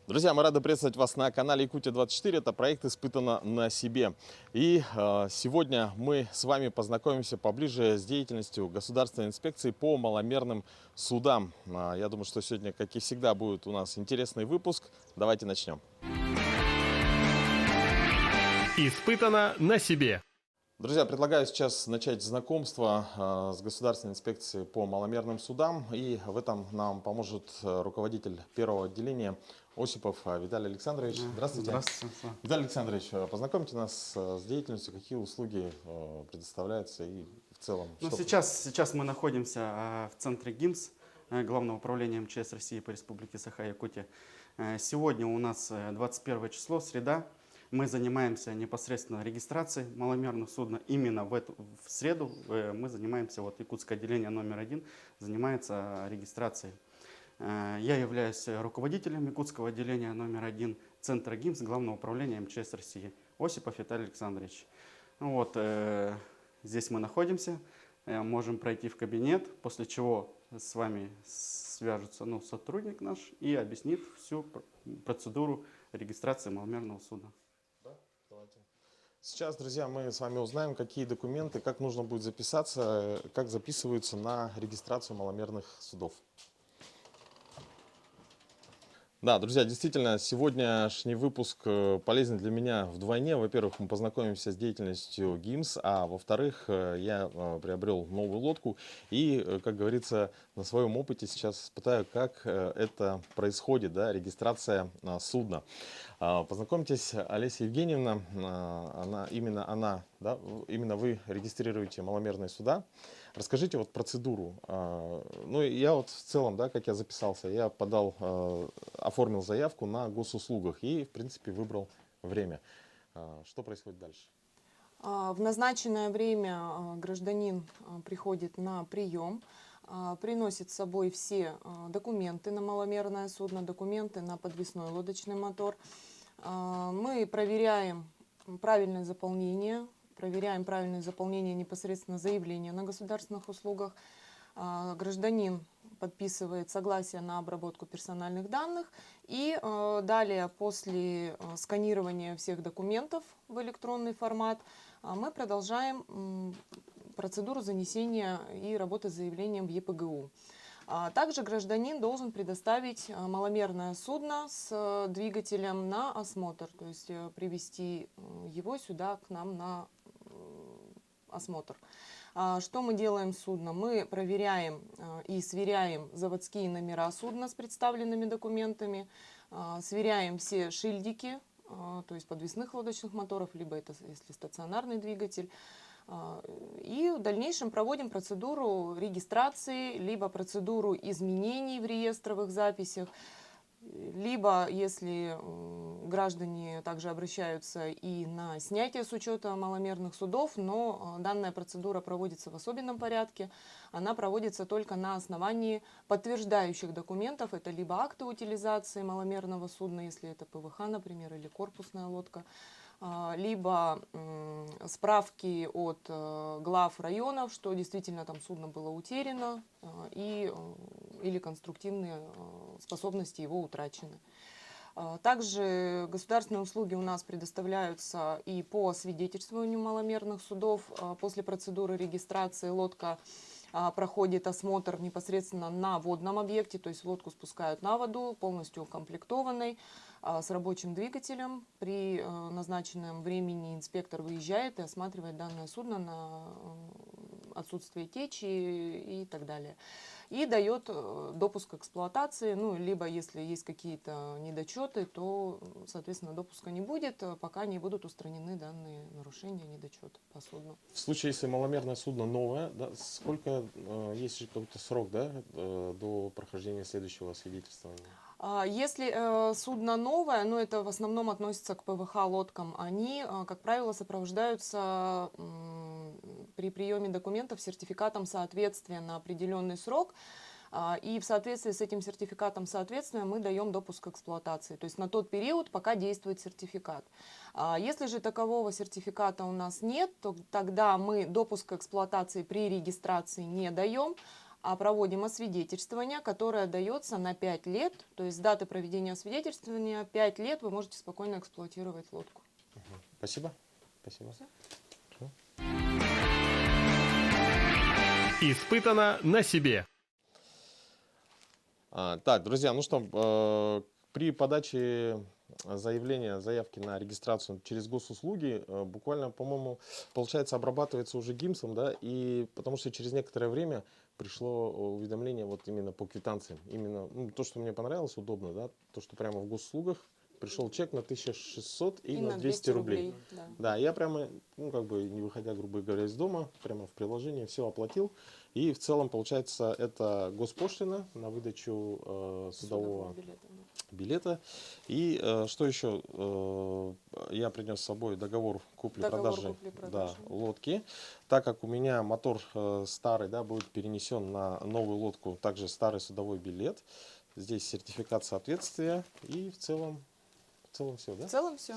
Друзья, мы рады приветствовать вас на канале Якутия-24. Это проект «Испытано на себе». И сегодня мы с вами познакомимся поближе с деятельностью Государственной инспекции по маломерным судам. Я думаю, что сегодня, как и всегда, будет у нас интересный выпуск. Давайте начнем. Испытано на себе. Друзья, предлагаю сейчас начать знакомство с Государственной инспекцией по маломерным судам. И в этом нам поможет руководитель первого отделения Осипов Виталий Александрович. Здравствуйте. Здравствуйте. Виталий Александрович, познакомьте нас с деятельностью, какие услуги предоставляются и в целом. Сейчас мы находимся в центре ГИМС, Главного управления МЧС России по Республике Саха-Якутия. Сегодня у нас 21 число, среда. Мы занимаемся непосредственно регистрацией маломерных судна. Именно в среду мы занимаемся, Якутское отделение номер 1 занимается регистрацией. Я являюсь руководителем Якутского отделения номер 1 Центра ГИМС Главного управления МЧС России. Осипов Виталий Александрович. Здесь мы находимся, можем пройти в кабинет, после чего с вами свяжется сотрудник наш и объяснит всю процедуру регистрации маломерного судна. Сейчас, друзья, мы с вами узнаем, какие документы, как нужно будет записаться, как записываются на регистрацию маломерных судов. Да, друзья, действительно, сегодняшний выпуск полезен для меня вдвойне. Во-первых, мы познакомимся с деятельностью ГИМС, а во-вторых, я приобрел новую лодку и, как говорится, на своем опыте сейчас испытаю, как это происходит, да, регистрация судна. Познакомьтесь, Олеся Евгеньевна, именно вы регистрируете маломерные суда. Расскажите процедуру. Я в целом, да, как я записался, я оформил заявку на госуслугах и, в принципе, выбрал время. Что происходит дальше? В назначенное время гражданин приходит на прием, приносит с собой все документы на маломерное судно, документы на подвесной лодочный мотор. Мы проверяем правильное заполнение непосредственно заявления на государственных услугах. Гражданин подписывает согласие на обработку персональных данных, и далее, после сканирования всех документов в электронный формат, мы продолжаем процедуру занесения и работы с заявлением в ЕПГУ. Также гражданин должен предоставить маломерное судно с двигателем на осмотр, то есть привести его сюда к нам на осмотр. Что мы делаем с судном? Мы проверяем и сверяем заводские номера судна с представленными документами, сверяем все шильдики, то есть подвесных лодочных моторов, либо это если стационарный двигатель. И в дальнейшем проводим процедуру регистрации, либо процедуру изменений в реестровых записях, либо, если граждане также обращаются и на снятие с учета маломерных судов, но данная процедура проводится в особенном порядке, она проводится только на основании подтверждающих документов, это либо акты утилизации маломерного судна, если это ПВХ, например, или корпусная лодка, либо справки от глав районов, что действительно там судно было утеряно, или конструктивные способности его утрачены. Также государственные услуги у нас предоставляются и по освидетельствованию маломерных судов. После процедуры регистрации лодка проходит осмотр непосредственно на водном объекте, то есть лодку спускают на воду, полностью укомплектованной, с рабочим двигателем. При назначенном времени инспектор выезжает и осматривает данное судно на отсутствие течи и так далее. И дает допуск к эксплуатации, либо если есть какие-то недочеты, то, соответственно, допуска не будет, пока не будут устранены данные нарушения, недочеты по судну. В случае, если маломерное судно новое, да, сколько есть какой-то срок, да, до прохождения следующего свидетельствования? Если судно новое, это в основном относится к ПВХ-лодкам, они, как правило, сопровождаются при приеме документов сертификатом соответствия на определенный срок. И в соответствии с этим сертификатом соответствия мы даем допуск к эксплуатации, то есть на тот период, пока действует сертификат. Если же такового сертификата у нас нет, то тогда мы допуск к эксплуатации при регистрации не даем. а проводим освидетельствование, которое дается на 5 лет. То есть с даты проведения освидетельствования 5 лет вы можете спокойно эксплуатировать лодку. Спасибо. Спасибо. Испытано на себе. Так, друзья, ну что, при подаче заявки на регистрацию через госуслуги буквально, по-моему, получается, обрабатывается уже ГИМСом, да, и потому что через некоторое время пришло уведомление вот именно по квитанциям. Именно то, что мне понравилось, удобно, да, то, что прямо в госуслугах пришел чек на 1600 и на 200 рублей. Да. Да, я прямо, как бы не выходя, грубо говоря, из дома, прямо в приложении все оплатил. И в целом, получается, это госпошлина на выдачу судового билета. И что еще? Я принес с собой договор купли-продажи лодки. Так как у меня мотор старый, да, будет перенесен на новую лодку, также старый судовой билет. Здесь сертификат соответствия и в целом все, да? В целом все.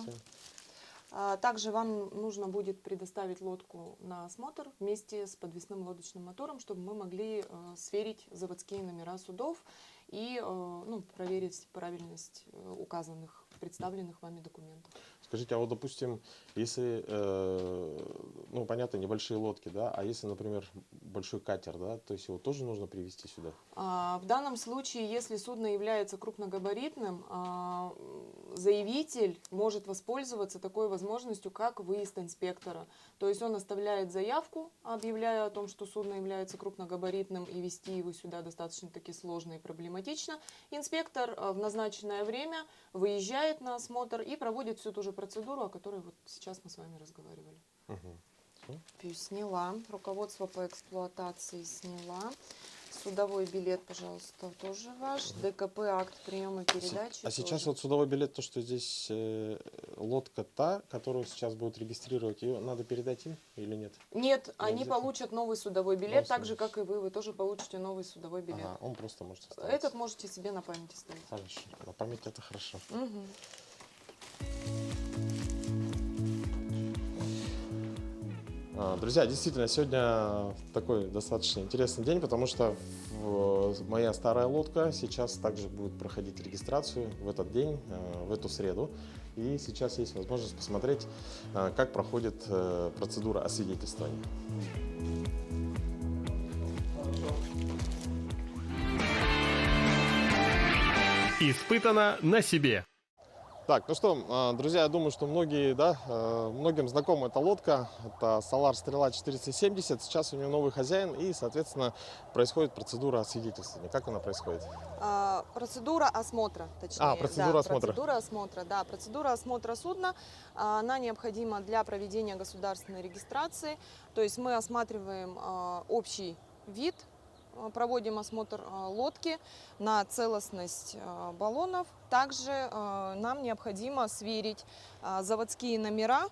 Также вам нужно будет предоставить лодку на осмотр вместе с подвесным лодочным мотором, чтобы мы могли сверить заводские номера судов и проверить правильность указанных, представленных вами документов. Скажите, а вот, допустим, если, понятно, небольшие лодки, да, а если, например, большой катер, да, то есть его тоже нужно привезти сюда? В данном случае, если судно является крупногабаритным, заявитель может воспользоваться такой возможностью, как выезд инспектора. То есть он оставляет заявку, объявляя о том, что судно является крупногабаритным, и везти его сюда достаточно-таки сложно и проблематично. Инспектор в назначенное время выезжает на осмотр и проводит всю ту же процедуру, о которой вот сейчас мы с вами разговаривали. Сняла. Руководство по эксплуатации сняла. Судовой билет, пожалуйста, тоже ваш. ДКП, акт приема передачи. А сейчас вот судовой билет, то, что здесь лодка та, которую сейчас будут регистрировать, ее надо передать им или нет? Нет, они получат новый судовой билет, так же, как и вы. Вы тоже получите новый судовой билет. Он просто может оставаться. Этот можете себе на память оставить. Хорошо. На память это хорошо. Угу. Друзья, действительно, сегодня такой достаточно интересный день, потому что моя старая лодка сейчас также будет проходить регистрацию в этот день, в эту среду. И сейчас есть возможность посмотреть, как проходит процедура освидетельствования. Испытано на себе. Так, ну что, друзья, я думаю, что многим знакома эта лодка. Это Solar Strela 470. Сейчас у нее новый хозяин, и, соответственно, происходит процедура освидетельствования. Как она происходит? Процедура осмотра, точнее. Процедура осмотра. Процедура осмотра, да. Процедура осмотра судна, она необходима для проведения государственной регистрации. То есть мы осматриваем общий вид, проводим осмотр лодки на целостность баллонов. Также нам необходимо сверить заводские номера,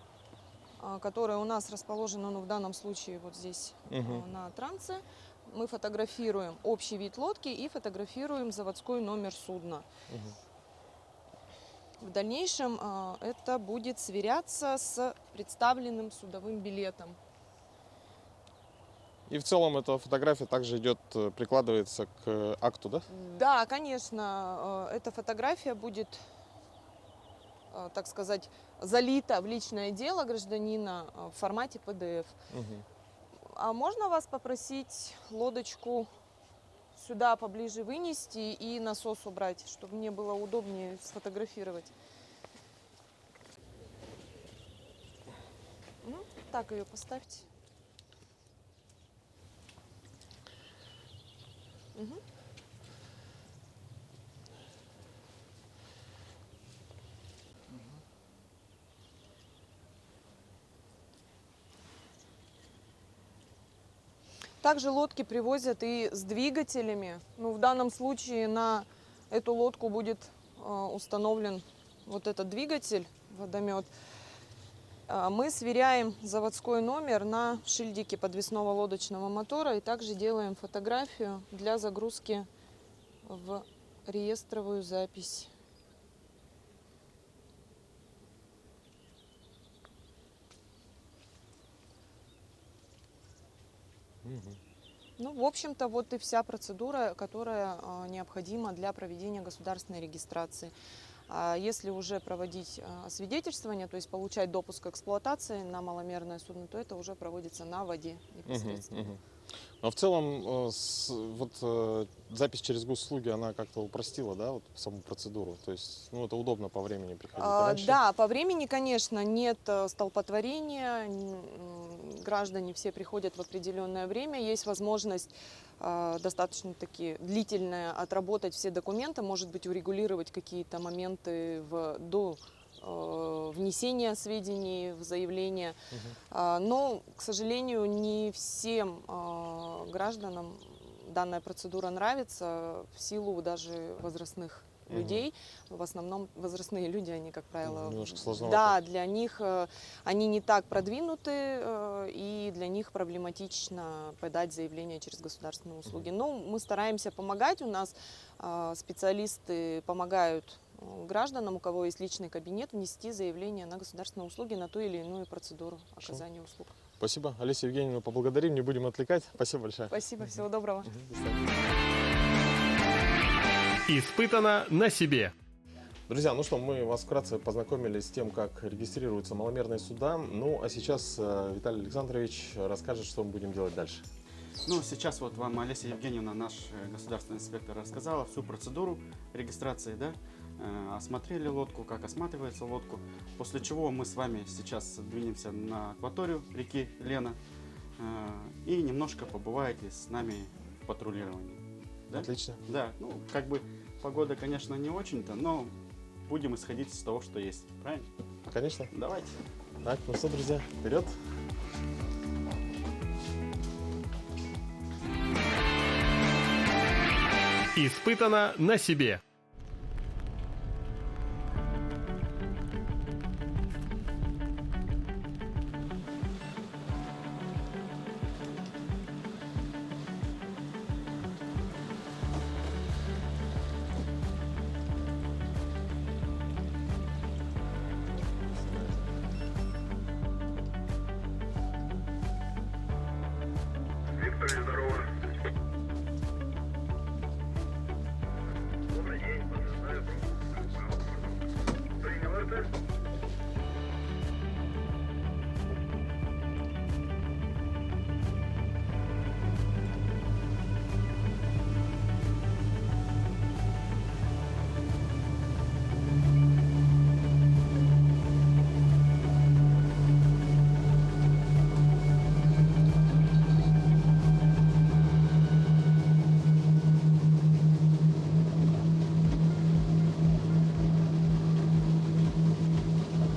которые у нас расположены, в данном случае вот здесь на трансе. Мы фотографируем общий вид лодки и фотографируем заводской номер судна. В дальнейшем это будет сверяться с представленным судовым билетом. И в целом эта фотография также прикладывается к акту, да? Да, конечно, эта фотография будет, так сказать, залита в личное дело гражданина в формате PDF. А можно вас попросить лодочку сюда поближе вынести и насос убрать, чтобы мне было удобнее сфотографировать? Так ее поставьте. Также лодки привозят и с двигателями. В данном случае на эту лодку будет установлен вот этот двигатель, водомет. Мы сверяем заводской номер на шильдике подвесного лодочного мотора и также делаем фотографию для загрузки в реестровую запись. Ну, в общем-то, вот и вся процедура, которая необходима для проведения государственной регистрации. А если уже проводить освидетельствование, то есть получать допуск к эксплуатации на маломерное судно, то это уже проводится на воде непосредственно. Мгм. Но в целом запись через госуслуги, она как-то упростила, да, вот саму процедуру. То есть, ну, это удобно по времени приходить. Раньше Да, по времени, конечно, нет столпотворения, граждане все приходят в определенное время, есть возможность достаточно-таки длительная отработать все документы, может быть, урегулировать какие-то моменты до внесения сведений в заявление. Но, к сожалению, не всем гражданам данная процедура нравится в силу даже возрастных людей. В основном возрастные люди, они, как правило, немножко сложновато. да, для них они не так продвинуты, и для них проблематично подать заявление через государственные услуги. Но мы стараемся помогать, у нас специалисты помогают гражданам, у кого есть личный кабинет, внести заявление на государственные услуги, на ту или иную процедуру оказания услуг. Спасибо. Олеся Евгеньевна, поблагодарим, не будем отвлекать. Спасибо большое. Спасибо, всего доброго. До свидания. Испытано на себе. Друзья, ну что, мы вас вкратце познакомили с тем, как регистрируются маломерные суда. Ну, а сейчас Виталий Александрович расскажет, что мы будем делать дальше. Ну, сейчас вот вам Олеся Евгеньевна, наш государственный инспектор, рассказала всю процедуру регистрации, да? Осмотрели лодку, как осматривается лодку, после чего мы с вами сейчас двинемся на акваторию реки Лена и немножко побываете с нами в патрулировании. Да? Отлично. Да, ну, как бы погода, конечно, не очень-то, но будем исходить из того, что есть. Правильно? Конечно. Давайте. Так, ну что, друзья, вперед. Испытано на себе. Виктор, здорово. Добрый день, подтверждаю пропуск. Принял это?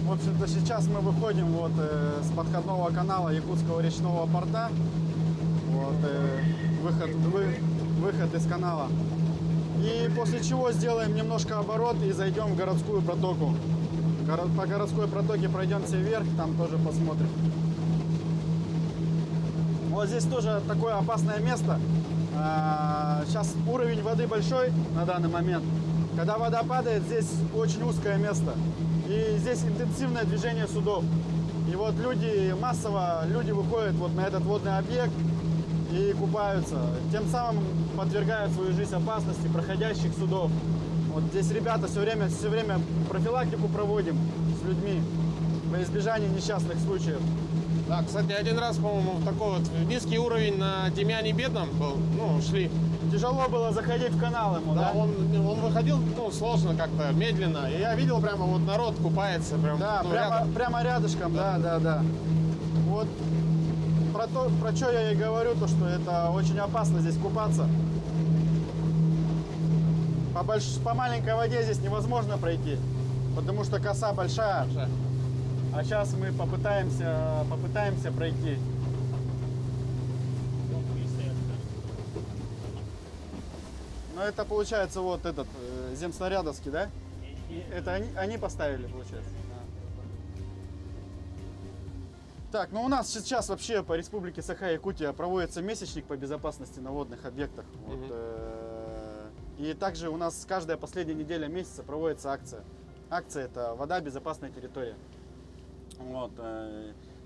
В общем-то, сейчас мы выходим вот с подходного канала Якутского речного порта. Вот, выход из канала. И после чего сделаем немножко оборот и зайдем в городскую протоку. По городской протоке пройдемся вверх, там тоже посмотрим. Вот здесь тоже такое опасное место. Сейчас уровень воды большой на данный момент. Когда вода падает, здесь очень узкое место. И здесь интенсивное движение судов. И вот массово люди выходят вот на этот водный объект и купаются. Тем самым подвергают свою жизнь опасности проходящих судов. Вот здесь ребята все время профилактику проводим с людьми во избежание несчастных случаев. Да, кстати, один раз, по-моему, такой вот низкий уровень на Демьяне Бедном был, ну, шли. Тяжело было заходить в канал ему, да? Да, он выходил, ну, сложно как-то, медленно. И я видел прямо вот народ купается прям, Да, ну, рядом. прямо рядышком, да. Вот про что я и говорю, то что это очень опасно здесь купаться. По маленькой воде здесь невозможно пройти, потому что коса большая. А сейчас мы попытаемся пройти. Но это получается вот этот земснарядовский, да? Это они поставили, получается. Так, ну у нас сейчас вообще по Республике Саха-Якутия проводится месячник по безопасности на водных объектах. Вот, и также у нас каждая последняя неделя месяца проводится акция. Акция — это «Вода, безопасная территория». Вот,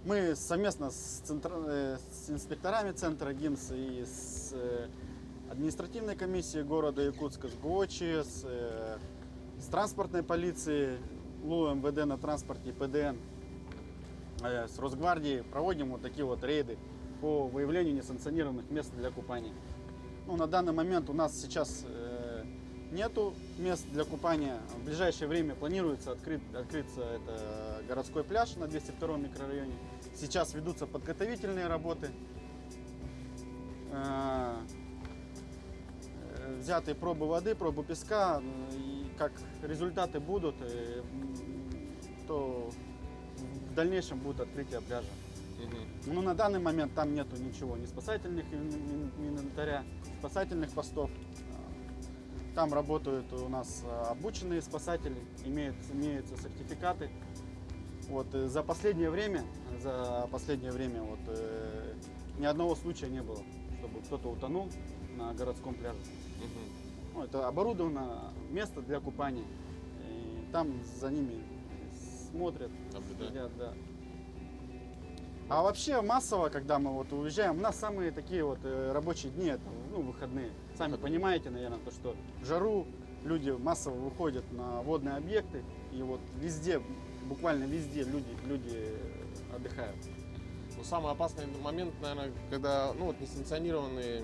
Мы совместно с инспекторами центра ГИМС и с административной комиссией города Якутска, с ГОЧИ, с транспортной полицией, ЛУ МВД на транспорте, ПДН, с Росгвардией проводим вот такие вот рейды по выявлению несанкционированных мест для купания. Ну, на данный момент у нас сейчас нету мест для купания. В ближайшее время планируется открыться это городской пляж на 202 микрорайоне. Сейчас ведутся подготовительные работы. Взяты пробы воды, пробы песка. И как результаты будут, то в дальнейшем будет открытие пляжа. Но на данный момент там нету ничего, ни спасательных инвентаря, спасательных постов. Там работают у нас обученные спасатели, имеются сертификаты. Вот, за последнее время вот, ни одного случая не было, чтобы кто-то утонул на городском пляже. Ну, это оборудовано место для купания. И там за ними смотрят, следят, да. А вообще массово, когда мы вот уезжаем, у нас самые такие вот рабочие дни, это, ну, выходные. Сами понимаете, наверное, то, что в жару люди массово выходят на водные объекты, и вот везде, буквально везде люди отдыхают. Ну, самый опасный момент, наверное, когда, ну, вот несанкционированные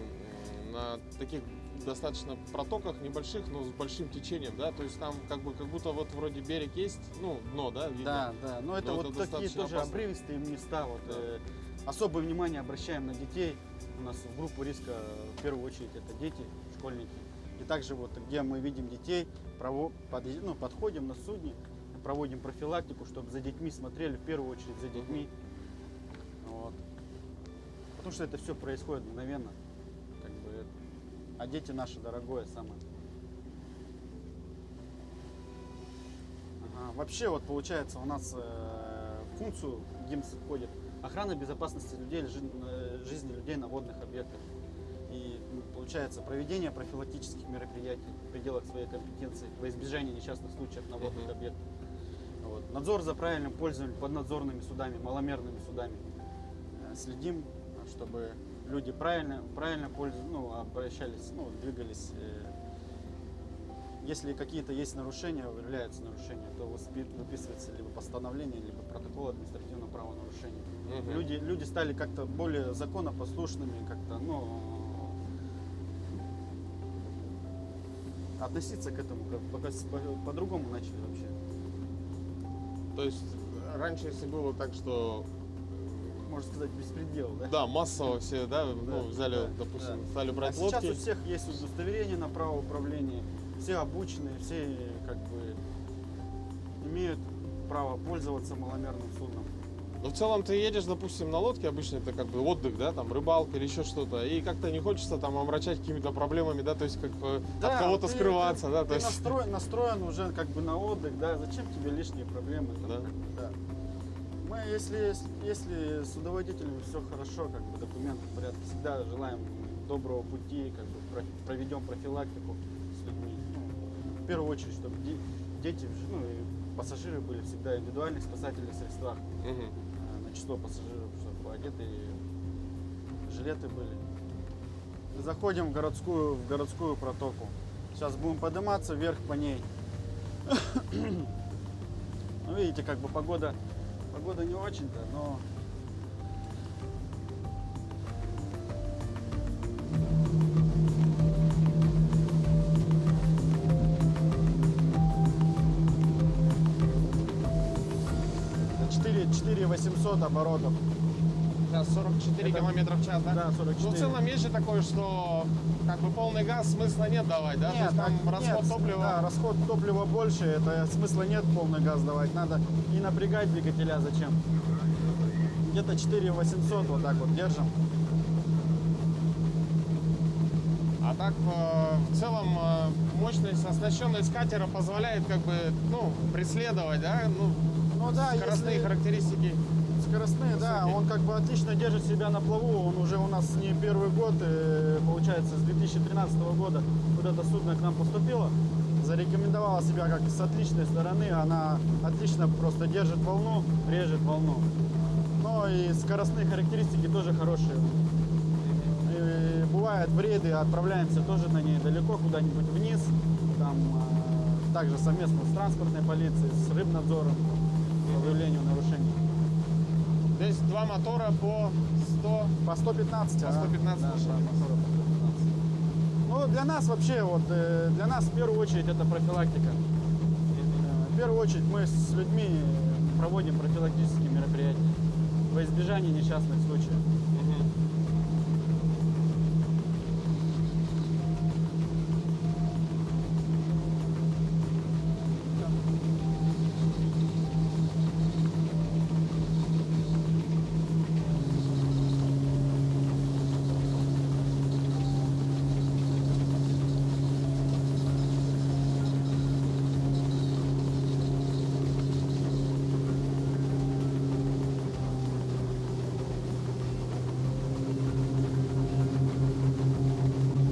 на таких достаточно протоках небольших, но с большим течением, да, то есть там как будто вот вроде берег есть, ну, дно, да, видно. Да, но это вот такие достаточно тоже опасно. обрывистые места, вот, Да. особое внимание обращаем на детей. У нас в группу риска в первую очередь это дети, школьники. И также вот где мы видим детей, подходим на судне, проводим профилактику, чтобы за детьми смотрели, в первую очередь за детьми. Вот. Потому что это все происходит мгновенно. Как бы, а дети наши дорогое самое. Ага. Вообще вот получается у нас в функцию ГИМС входит охрана безопасности людей, жизни людей на водных объектах. И получается проведение профилактических мероприятий в пределах своей компетенции во избежание несчастных случаев на водных объектах. Вот. Надзор за правильным пользованием поднадзорными судами, маломерными судами. Следим, чтобы люди правильно обращались, двигались. Если какие-то есть нарушения, выявляются нарушения, то выписывается либо постановление, либо протокол административного правонарушения. Люди стали как-то более законопослушными, как-то, относиться к этому по-другому начали вообще. То есть раньше, если было так, что Можно сказать, беспредел, да? да, массово все, да, взяли, да, допустим, да. стали брать А сейчас лодки. у всех есть удостоверение на право управления, все обученные, все как бы имеют право пользоваться маломерным судном. Но в целом ты едешь, допустим, на лодке, обычно это как бы отдых, да, там рыбалка или еще что-то, и как-то не хочется там омрачать какими-то проблемами, да, то есть как бы от кого-то скрываться, да, то ты есть. настроен уже как бы на отдых, да, зачем тебе лишние проблемы? Там, Да. как бы, да. Мы, если с судоводителями все хорошо, как бы документы в порядке, всегда желаем доброго пути, как бы проведем профилактику с людьми. В первую очередь, чтобы дети, и пассажиры были всегда в индивидуальных спасательных средствах. На число пассажиров, чтобы одеты, жилеты были. Заходим в городскую протоку. Сейчас будем подниматься вверх по ней. Ну, видите, как бы погода не очень-то, но это 4800 оборотов. Сейчас 44 Это- километра в час, да? Да, 44. Ну, в целом есть же такое, что как бы полный газ смысла нет давать, да? То есть там расход топлива. Да, расход топлива больше, это смысла нет полный газ давать. Надо не напрягать двигателя, зачем? Где-то 4800 вот так вот держим. А так в целом мощность, оснащенность катера позволяет как бы, преследовать, да? Ну да, Скоростные если характеристики. скоростные, да, он как бы отлично держит себя на плаву. Он уже у нас не первый год, получается, с 2013 года вот это судно к нам поступило. Зарекомендовала себя как с отличной стороны. Она отлично просто держит волну, режет волну. но и скоростные характеристики тоже хорошие. И бывают в рейды, отправляемся тоже на ней далеко, куда-нибудь вниз. Там также совместно с транспортной полицией, с рыбнадзором по выявлению нарушений. Здесь два мотора по 100. По 115. По 115 да, лошадиных. моторов по 115. Ну, для нас вообще, вот, для нас в первую очередь это профилактика. В первую очередь мы с людьми проводим профилактические мероприятия во избежание несчастных случаев.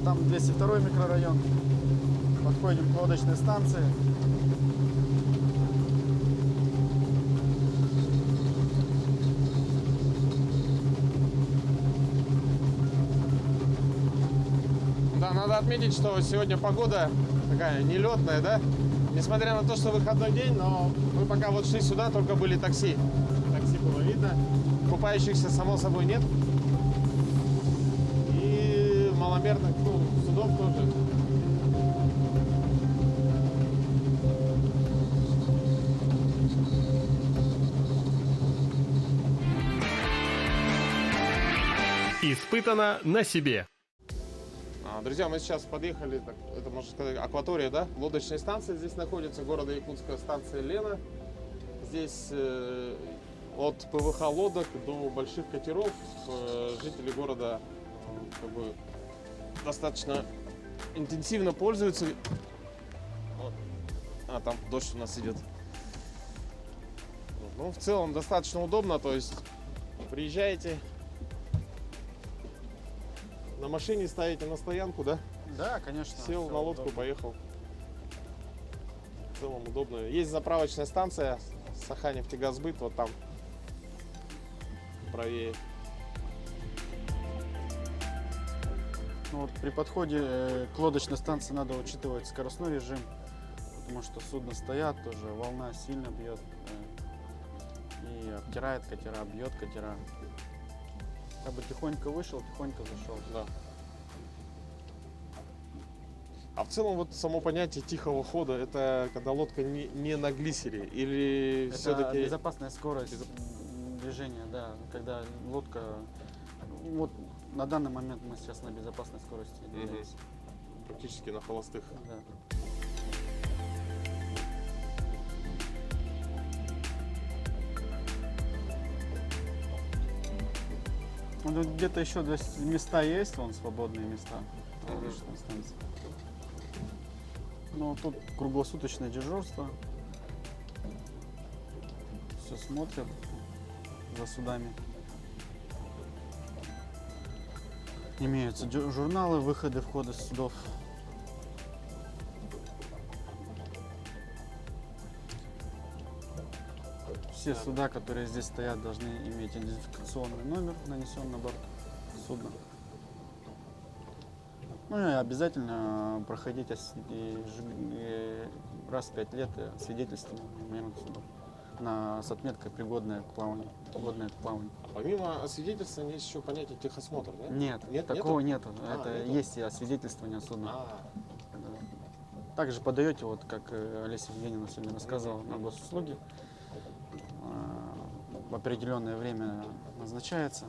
Там 202 микрорайон. Подходим к лодочной станции. Да, надо отметить, что сегодня погода такая нелетная, да? Несмотря на то, что выходной день, но мы пока вот шли сюда, только были такси. Такси было видно. Купающихся, само собой, нет. И маломерных, ну, судов тоже. Испытано на себе. Друзья, мы сейчас подъехали, так, это можно сказать, акватория, да? Лодочная станция здесь находится, города Якутска, станция Лена. Здесь от ПВХ лодок до больших катеров жители города как бы, достаточно интенсивно пользуются. Вот. А, там дождь у нас идет. Ну, в целом достаточно удобно, то есть приезжаете, на машине ставите на стоянку, да? Да, конечно. Сел всё на лодку, удобно. поехал. В целом удобно. Есть заправочная станция Саханефтегазбыт, вот там правее. Ну, вот при подходе к лодочной станции надо учитывать скоростной режим, потому что судно стоят, тоже волна сильно бьет и обтирает катера, бьет катера. Как бы тихонько вышел, тихонько зашел. Да. А в целом вот само понятие тихого хода, это когда лодка не на глиссере или Это все-таки... безопасная скорость движения, да. Когда лодка, вот на данный момент мы сейчас на безопасной скорости двигаемся. Практически на холостых. Да. Ну, тут где-то еще места есть, вон свободные места на лодочной станции. Ну, тут круглосуточное дежурство. Все смотрят за судами. Имеются журналы, выходы, входы судов. Все суда, которые здесь стоят, должны иметь идентификационный номер, нанесен на борт судна. Ну и обязательно проходить раз в 5 лет свидетельствование мерных судов с отметкой «пригодное к плаванию». Годное к плаванию. Помимо освидетельствования есть еще понятие техосмотр, да? Нет, Нет, такого нету? нету. А, Это нету? есть и освидетельствование судна. А, Также подаете, вот как Олеся Евгеньевна сегодня рассказывала, на госуслуги. В определенное время назначается,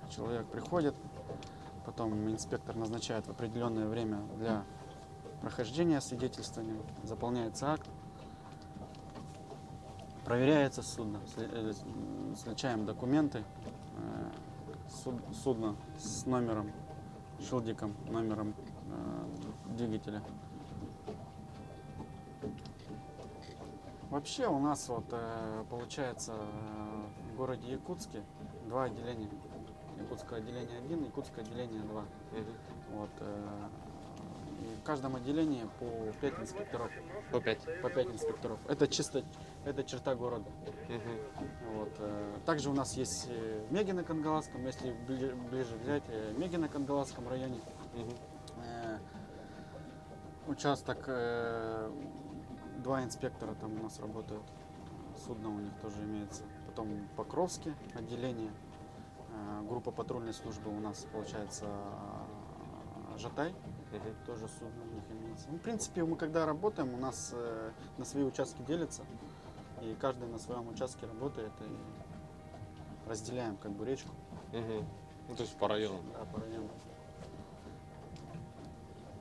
человек приходит, потом инспектор назначает в определенное время для прохождения свидетельствования, заполняется акт, проверяется судно, сличаем документы, судно с номером, шилдиком, номером двигателя. Вообще у нас вот получается в городе Якутске два отделения. Якутское отделение 1, Якутское отделение 2. Вот, И в каждом отделении по 5 инспекторов. По 5. По 5 инспекторов. Это чисто, это черта города. Вот. Также у нас есть Меги на Кангаласском, если ближе взять, Меги на Кангаласском районе. Участок, 2 инспектора там у нас работают, судно у них тоже имеется. Потом Покровский отделение, группа патрульной службы у нас получается Жатай, тоже судно у них имеется. Ну, в принципе, мы когда работаем, у нас на свои участки делятся, и каждый на своем участке работает, и разделяем как бы речку. Ну, то есть по району. Да, по району.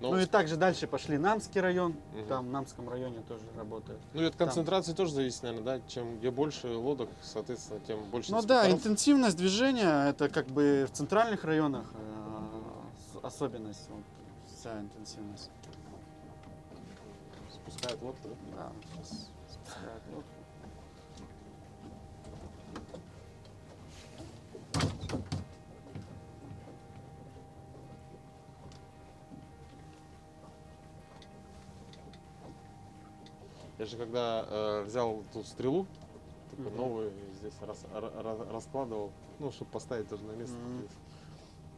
Но Ну и также дальше пошли Намский район, там в Намском районе тоже работают. ну, и от концентрации тоже зависит, наверное, да? Чем где больше лодок, соответственно, тем больше Ну да, инспекторов. интенсивность движения, это как бы в центральных районах особенность, вот, вся интенсивность. Спускают лодку, да? Да, сейчас спускают лодку. Я же когда взял ту стрелу, такой новую, здесь раскладывал, ну, чтобы поставить тоже на место. Здесь.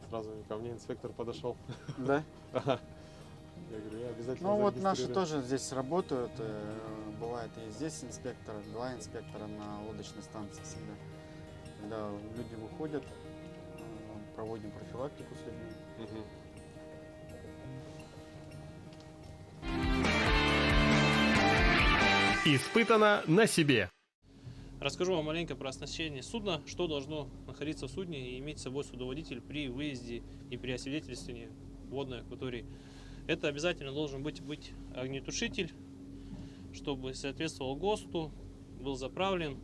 Сразу ко мне инспектор подошел. Да? Ага. Я говорю, я обязательно Ну вот наши зарегистрирую. тоже здесь работают. Бывает и здесь инспектор, 2 инспектора на лодочной станции всегда. Когда люди выходят, проводим профилактику с людьми. Мгм. Испытано на себе. Расскажу вам маленько про оснащение судна, что должно находиться в судне и иметь с собой судоводитель при выезде и при освидетельствовании водной акватории. Это обязательно должен быть огнетушитель, чтобы соответствовал ГОСТу, был заправлен.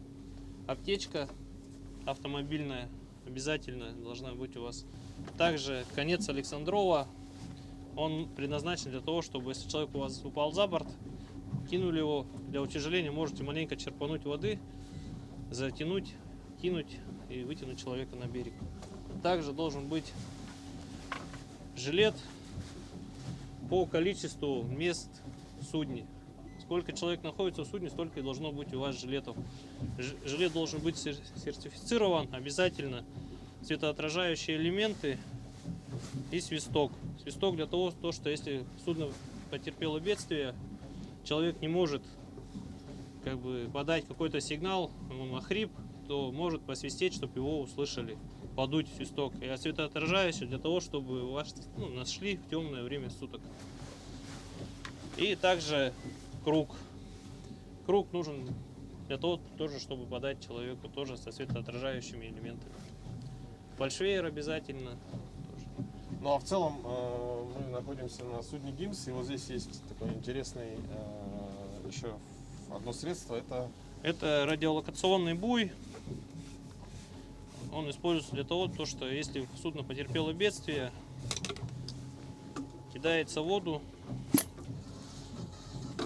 Аптечка автомобильная обязательно должна быть у вас. Также конец Александрова, он предназначен для того, чтобы если человек у вас упал за борт, кинули его, для утяжеления можете маленько черпануть воды, затянуть, кинуть и вытянуть человека на берег. Также должен быть жилет по количеству мест в судне. Сколько человек находится в судне, столько и должно быть у вас жилетов. Жилет должен быть сертифицирован обязательно. Светоотражающие элементы и свисток. Свисток для того, что если судно потерпело бедствие, человек не может как бы подать какой-то сигнал, он охрип, то может посвистеть, чтобы его услышали, подуть свисток. И светоотражающий для того, чтобы вас нашли в темное время суток. И также круг. Круг нужен для того тоже, чтобы подать человеку тоже со светоотражающими элементами. Фальшвейер обязательно. Ну а в целом мы находимся на судне ГИМС, и вот здесь есть такой интересный еще одно средство, Это радиолокационный буй. Он используется для того, что если судно потерпело бедствие, кидается в воду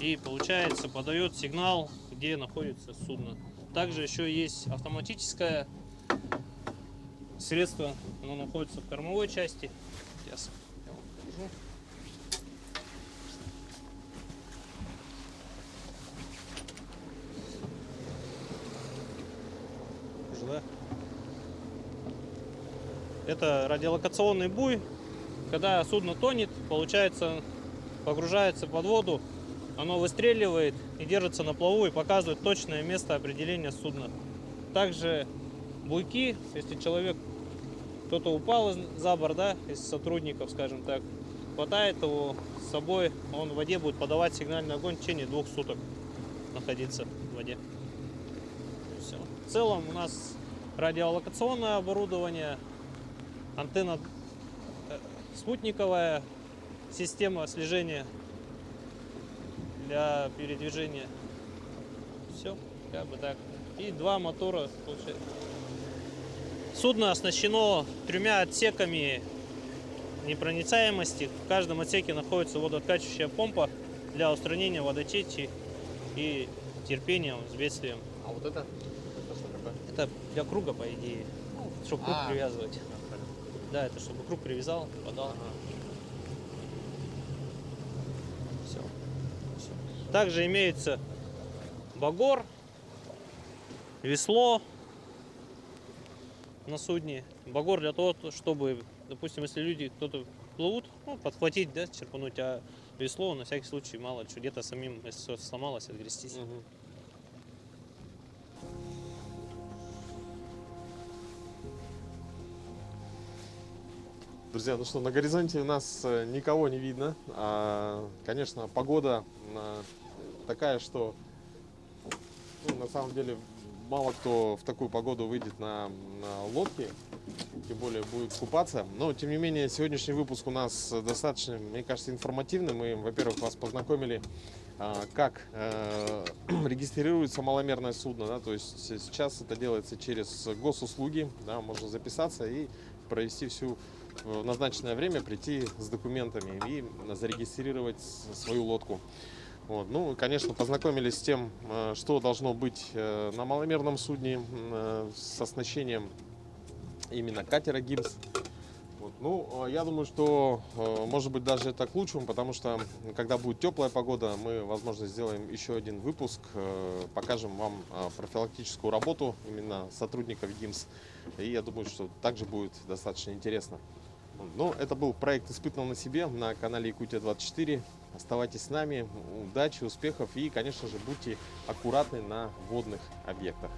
и получается подает сигнал, где находится судно. Также еще есть автоматическое средство, оно находится в кормовой части. Сейчас я вам покажу. Да? Это радиолокационный буй. Когда судно тонет, получается, погружается под воду, оно выстреливает и держится на плаву и показывает точное место определения судна. Также буйки, если человек, кто-то упал за борт, да, из сотрудников, скажем так, хватает его с собой, он в воде будет подавать сигнальный огонь в течение 2 суток находиться в воде. Все. В целом у нас радиолокационное оборудование, антенна спутниковая, система слежения для передвижения. Все, как бы так. И 2 мотора. Судно оснащено 3 отсеками непроницаемости. В каждом отсеке находится водооткачивающая помпа для устранения водотечи и терпения с бедствием. А вот это что такое? Это для круга, по идее, чтобы круг привязывать. Да, это чтобы круг привязал, подал. Также имеется багор, весло на судне. Багор для того, чтобы, допустим, если люди кто-то плывут, ну, подхватить, да, черпануть, а весло на всякий случай, мало что, где-то самим, если что-то сломалось, отгрестись. Друзья, ну что, на горизонте у нас никого не видно. Конечно, погода такая, что ну, на самом деле мало кто в такую погоду выйдет на лодке, тем более будет купаться. Но, тем не менее, сегодняшний выпуск у нас достаточно, мне кажется, информативный. Мы, во-первых, вас познакомили, как регистрируется маломерное судно. Да? То есть сейчас это делается через госуслуги. Да? Можно записаться и провести всю в назначенное время, прийти с документами и зарегистрировать свою лодку. Вот. Ну, конечно, познакомились с тем, что должно быть на маломерном судне с оснащением именно катера ГИМС. Вот. Ну, я думаю, что может быть даже это к лучшему, потому что когда будет теплая погода, мы, возможно, сделаем еще один выпуск, покажем вам профилактическую работу именно сотрудников ГИМС. И я думаю, что также будет достаточно интересно. Ну, это был проект «Испытывал на себе» на канале Якутия-24. Оставайтесь с нами, удачи, успехов и, конечно же, будьте аккуратны на водных объектах.